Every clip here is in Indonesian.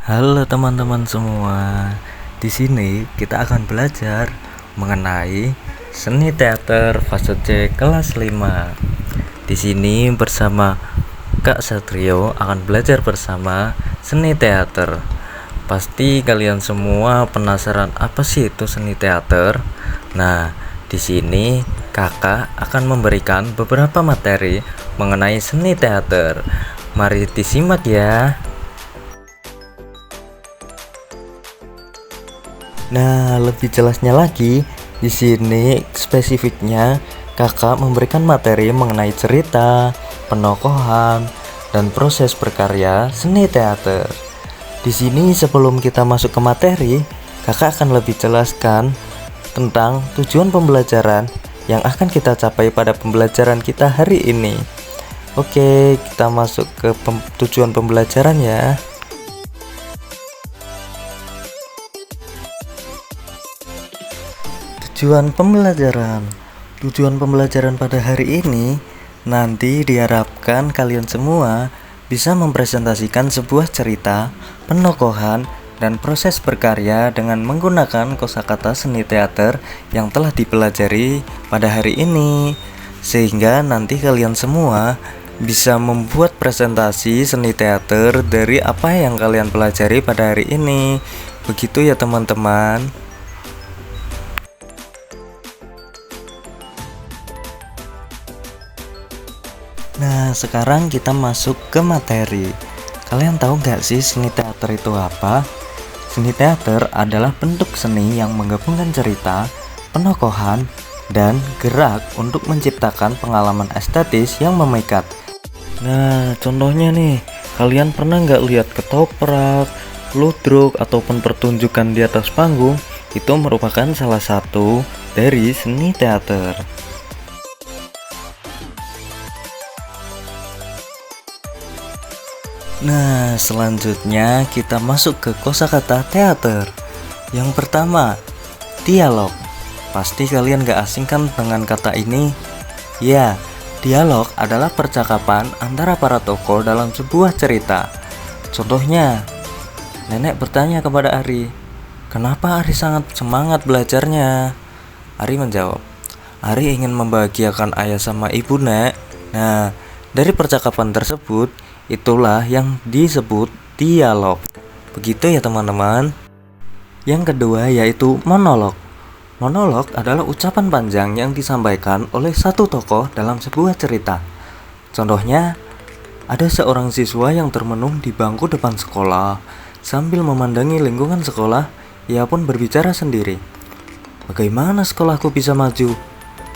Halo teman-teman semua. Di sini kita akan belajar mengenai seni teater fase C kelas 5. Di sini bersama Kak Satrio akan belajar bersama seni teater. Pasti kalian semua penasaran apa sih itu seni teater? Nah, di sini Kakak akan memberikan beberapa materi mengenai seni teater. Mari disimak ya. Nah, lebih jelasnya lagi, di sini spesifiknya Kakak memberikan materi mengenai cerita, penokohan, dan proses berkarya seni teater. Di sini sebelum kita masuk ke materi, Kakak akan lebih jelaskan tentang tujuan pembelajaran yang akan kita capai pada pembelajaran kita hari ini. Oke, kita masuk ke tujuan pembelajaran ya. Tujuan pembelajaran pada hari ini nanti diharapkan kalian semua bisa mempresentasikan sebuah cerita, penokohan, dan proses berkarya dengan menggunakan kosakata seni teater yang telah dipelajari pada hari ini, sehingga nanti kalian semua bisa membuat presentasi seni teater dari apa yang kalian pelajari pada hari ini. Begitu ya teman-teman. Nah, sekarang kita masuk ke materi. Kalian tahu gak sih seni teater itu apa? Seni teater adalah bentuk seni yang menggabungkan cerita, penokohan, dan gerak untuk menciptakan pengalaman estetis yang memikat. Nah, contohnya nih, kalian pernah gak lihat ketoprak, ludruk, ataupun pertunjukan di atas panggung? Itu merupakan salah satu dari seni teater. Nah, selanjutnya kita masuk ke kosakata teater. Yang pertama, dialog. Pasti kalian gak asing kan dengan kata ini? Ya, dialog adalah percakapan antara para tokoh dalam sebuah cerita. Contohnya, nenek bertanya kepada Ari, "Kenapa Ari sangat semangat belajarnya?" Ari menjawab, "Ari ingin membahagiakan ayah sama ibu, Nek." Nah, dari percakapan tersebut, itulah yang disebut dialog. Begitu ya teman-teman. Yang kedua yaitu monolog. Monolog adalah ucapan panjang yang disampaikan oleh satu tokoh dalam sebuah cerita. Contohnya, ada seorang siswa yang termenung di bangku depan sekolah. Sambil memandangi lingkungan sekolah, ia pun berbicara sendiri. "Bagaimana sekolahku bisa maju?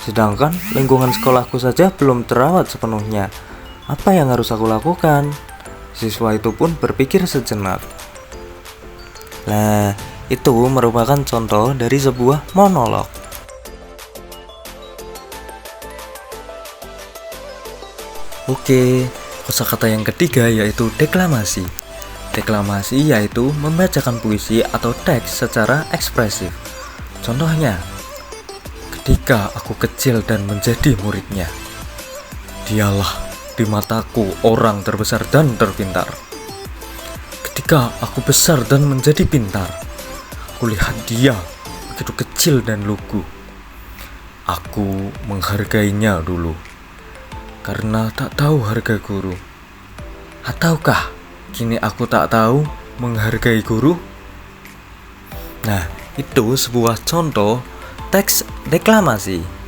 Sedangkan lingkungan sekolahku saja belum terawat sepenuhnya. Apa yang harus aku lakukan?" Siswa itu pun berpikir sejenak. Nah, itu merupakan contoh dari sebuah monolog. Oke, kosakata yang ketiga yaitu deklamasi. Deklamasi yaitu membacakan puisi atau teks secara ekspresif. Contohnya, ketika aku kecil dan menjadi muridnya, dialah di mataku orang terbesar dan terpintar. Ketika aku besar dan menjadi pintar, kulihat dia begitu kecil dan lugu. Aku menghargainya dulu karena tak tahu harga guru. Ataukah kini aku tak tahu menghargai guru? Nah, itu sebuah contoh teks deklamasi.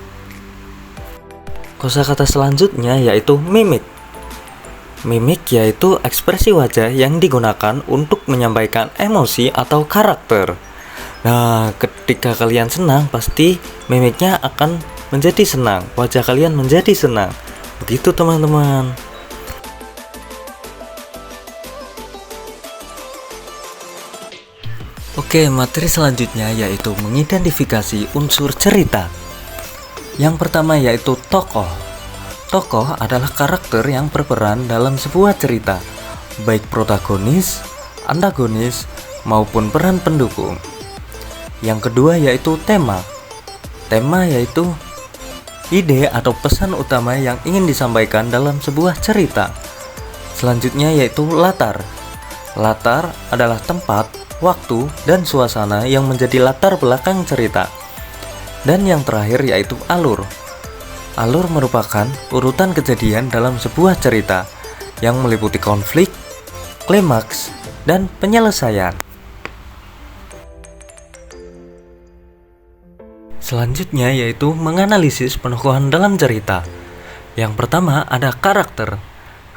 Kosakata selanjutnya yaitu mimik. Mimik yaitu ekspresi wajah yang digunakan untuk menyampaikan emosi atau karakter. Nah, ketika kalian senang, pasti mimiknya akan menjadi senang. Wajah kalian menjadi senang. Begitu teman-teman. Oke, materi selanjutnya yaitu mengidentifikasi unsur cerita. Yang pertama yaitu tokoh. Tokoh adalah karakter yang berperan dalam sebuah cerita, baik protagonis, antagonis, maupun peran pendukung. Yang kedua yaitu tema. Tema yaitu ide atau pesan utama yang ingin disampaikan dalam sebuah cerita. Selanjutnya yaitu latar. Latar adalah tempat, waktu, dan suasana yang menjadi latar belakang cerita. Dan yang terakhir yaitu alur. Alur merupakan urutan kejadian dalam sebuah cerita yang meliputi konflik, klimaks, dan penyelesaian. Selanjutnya yaitu menganalisis penokohan dalam cerita. Yang pertama ada karakter.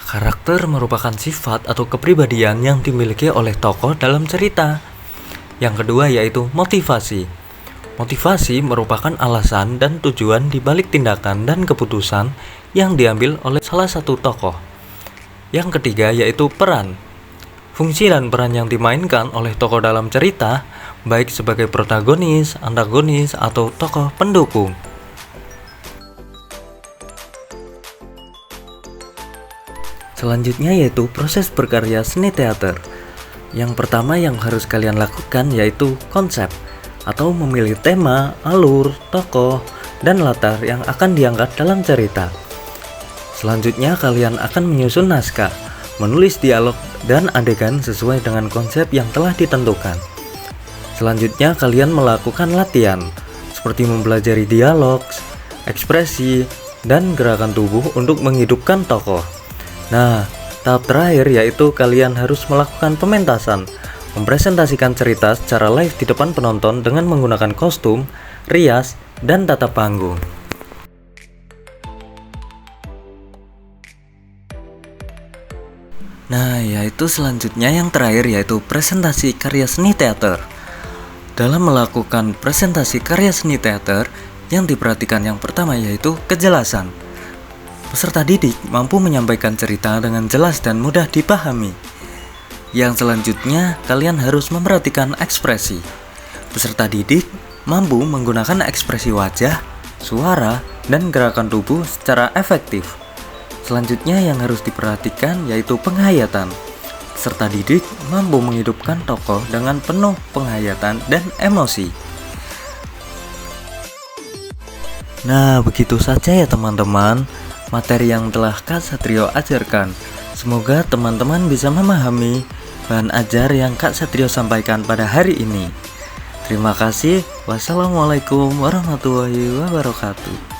Karakter merupakan sifat atau kepribadian yang dimiliki oleh tokoh dalam cerita. Yang kedua yaitu motivasi. Motivasi merupakan alasan dan tujuan di balik tindakan dan keputusan yang diambil oleh salah satu tokoh. Yang ketiga yaitu peran. Fungsi dan peran yang dimainkan oleh tokoh dalam cerita, baik sebagai protagonis, antagonis, atau tokoh pendukung. Selanjutnya yaitu proses berkarya seni teater. Yang pertama yang harus kalian lakukan yaitu konsep, atau memilih tema, alur, tokoh, dan latar yang akan diangkat dalam cerita. Selanjutnya kalian akan menyusun naskah, menulis dialog dan adegan sesuai dengan konsep yang telah ditentukan. Selanjutnya kalian melakukan latihan, seperti mempelajari dialog, ekspresi, dan gerakan tubuh untuk menghidupkan tokoh. Nah, tahap terakhir yaitu kalian harus melakukan pementasan, mempresentasikan cerita secara live di depan penonton dengan menggunakan kostum, rias, dan tata panggung. Nah, yaitu selanjutnya yang terakhir yaitu presentasi karya seni teater. Dalam melakukan presentasi karya seni teater, yang diperhatikan yang pertama yaitu kejelasan. Peserta didik mampu menyampaikan cerita dengan jelas dan mudah dipahami. Yang selanjutnya, kalian harus memperhatikan ekspresi. Peserta didik mampu menggunakan ekspresi wajah, suara, dan gerakan tubuh secara efektif. Selanjutnya yang harus diperhatikan yaitu penghayatan. Peserta didik mampu menghidupkan tokoh dengan penuh penghayatan dan emosi. Nah, begitu saja ya teman-teman, materi yang telah Kak Satrio ajarkan. Semoga teman-teman bisa memahami bahan ajar yang Kak Satrio sampaikan pada hari ini. Terima kasih. Wassalamualaikum warahmatullahi wabarakatuh.